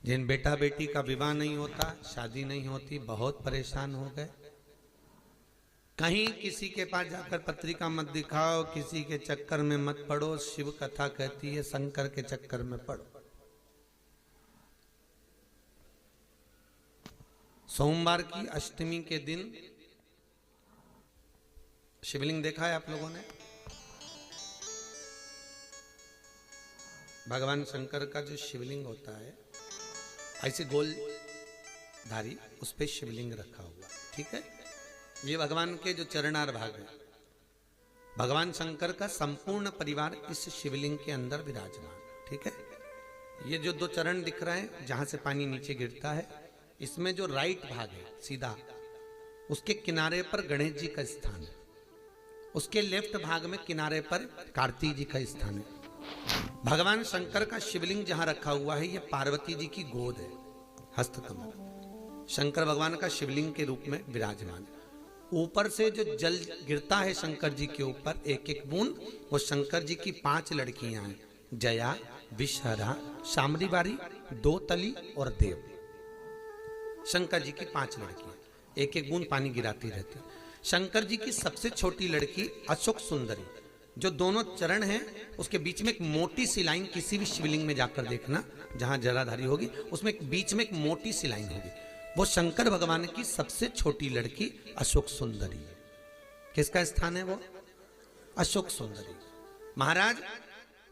जिन बेटा बेटी का विवाह नहीं होता, शादी नहीं होती, बहुत परेशान हो गए। कहीं किसी के पास जाकर पत्रिका मत दिखाओ, किसी के चक्कर में मत पड़ो। शिव कथा कहती है शंकर के चक्कर में पड़ो। सोमवार की अष्टमी के दिन शिवलिंग देखा है आप लोगों ने? भगवान शंकर का जो शिवलिंग होता है ऐसे गोल धारी, उस पे शिवलिंग रखा हुआ, ठीक है। ये भगवान के जो चरणार भाग है, भगवान शंकर का संपूर्ण परिवार इस शिवलिंग के अंदर विराजमान, ठीक है। ये जो दो चरण दिख रहे हैं जहां से पानी नीचे गिरता है, इसमें जो राइट भाग है सीधा, उसके किनारे पर गणेश जी का स्थान है। उसके लेफ्ट भाग में किनारे पर कार्तिक जी का स्थान है। भगवान शंकर का शिवलिंग जहां रखा हुआ है, ये पार्वती जी की गोद है, हस्तकमल। शंकर भगवान का शिवलिंग के रूप में विराजमान है। ऊपर से जो जल गिरता है शंकर जी के ऊपर, एक एक बूंद, वो शंकर जी की 5 लड़कियां हैं, जया, विषहरा, शामरी बारी, दो तली और देव। शंकर जी की 5 लड़कियां एक एक बूंद पानी गिराती रहती है। शंकर जी की सबसे छोटी लड़की अशोक सुंदरी, जो दोनों चरण हैं उसके बीच में एक मोटी सी लाइन, किसी भी शिवलिंग में जाकर देखना जहां जराधारी होगी, उसमें एक बीच में एक मोटी सी लाइन होगी, वो शंकर भगवान की सबसे छोटी लड़की अशोक सुंदरी है। किसका स्थान है वो? अशोक सुंदरी। महाराज,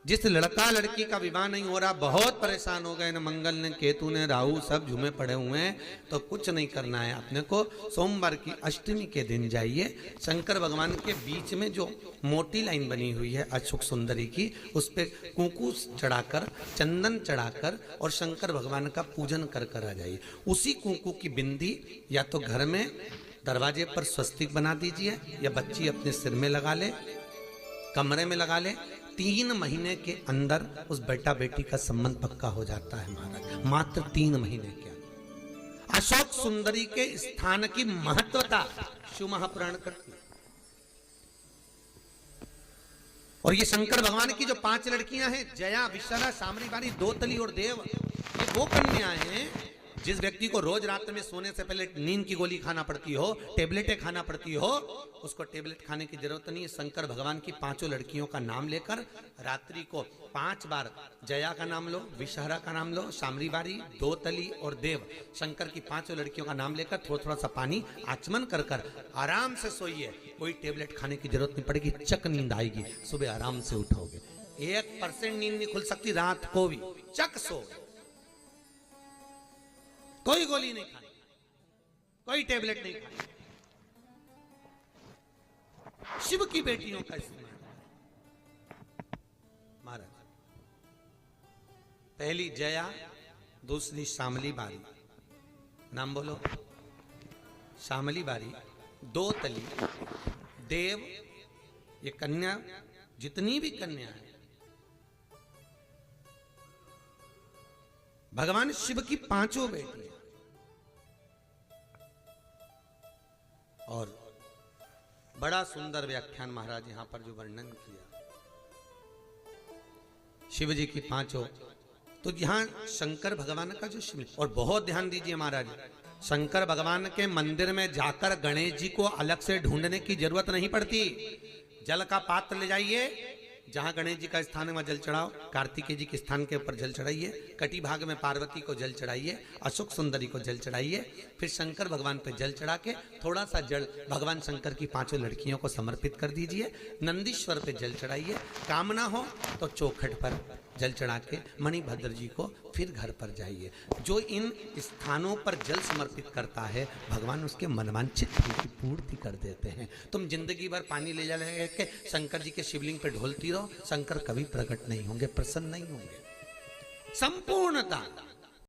जिस लड़का लड़की का विवाह नहीं हो रहा, बहुत परेशान हो गए, न मंगल ने केतु ने राहु सब झूमे पड़े हुए हैं, तो कुछ नहीं करना है अपने को। सोमवार की अष्टमी के दिन जाइए, शंकर भगवान के बीच में जो मोटी लाइन बनी हुई है अशोक सुंदरी की, उस पर कुंकू चढ़ाकर, चंदन चढ़ाकर और शंकर भगवान का पूजन कर कर आ जाइए। उसी कुंकू की बिंदी या तो घर में दरवाजे पर स्वस्तिक बना दीजिए, या बच्ची अपने सिर में लगा ले, कमरे में लगा ले। 3 महीने के अंदर उस बेटा बेटी का संबंध पक्का हो जाता है महाराज, मात्र 3 महीने के अंदर। अशोक सुंदरी के स्थान की महत्वता शिव महापुराण करती है। और ये शंकर भगवान की जो 5 लड़कियां हैं, जया, विषहरा, शामरी बारी, दो तली और देव, ये वो कन्याएं हैं जिस व्यक्ति को रोज रात में सोने से पहले नींद की गोली खाना पड़ती हो, टेबलेटें खाना पड़ती हो, उसको टेबलेट खाने की जरूरत नहीं है। शंकर भगवान की 5 लड़कियों का नाम लेकर रात्रि को 5 बार जया का नाम लो, विषहरा का नाम लो, शामरी बारी, दो तली और देव, शंकर की 5 लड़कियों का नाम लेकर थोड़ा थोड़ा सा पानी आचमन कर कर आराम से सोइए। कोई टेबलेट खाने की जरूरत नहीं पड़ेगी, चक नींद आएगी, सुबह आराम से उठोगे। 1% नींद नहीं खुल सकती रात को भी, चक सो। कोई गोली नहीं खानी, कोई टेबलेट नहीं खानी। शिव की बेटियों का इस्तेमाल। महाराज, पहली जया, दूसरी शामली बारी, नाम बोलो। शामली बारी, दो तली, देव, ये कन्या, जितनी भी कन्या है भगवान शिव की 5 बेटी। और बड़ा सुंदर व्याख्यान महाराज यहां पर जो वर्णन किया शिव जी की 5, तो यहां शंकर भगवान का जो शिव, और बहुत ध्यान दीजिए महाराज, शंकर भगवान के मंदिर में जाकर गणेश जी को अलग से ढूंढने की जरूरत नहीं पड़ती। जल का पात्र ले जाइए, जहां गणेश जी का स्थान है वहां जल चढ़ाओ, कार्तिकेय जी के स्थान के ऊपर जल चढ़ाइए, कटी भाग में पार्वती को जल चढ़ाइए, अशोक सुंदरी को जल चढ़ाइए, फिर शंकर भगवान पे जल चढ़ा के थोड़ा सा जल भगवान शंकर की 5 लड़कियों को समर्पित कर दीजिए। नंदीश्वर पे जल चढ़ाइए, कामना हो तो चौखट पर जल चढ़ा के मणिभद्र जी को फिर घर पर जाइए। जो इन स्थानों पर जल समर्पित करता है, भगवान उसके मनवांछित फल की पूर्ति कर देते हैं। तुम जिंदगी भर पानी ले जा के शंकर जी के शिवलिंग पे ढोलती रहो, शंकर कभी प्रकट नहीं होंगे, प्रसन्न नहीं होंगे। संपूर्णता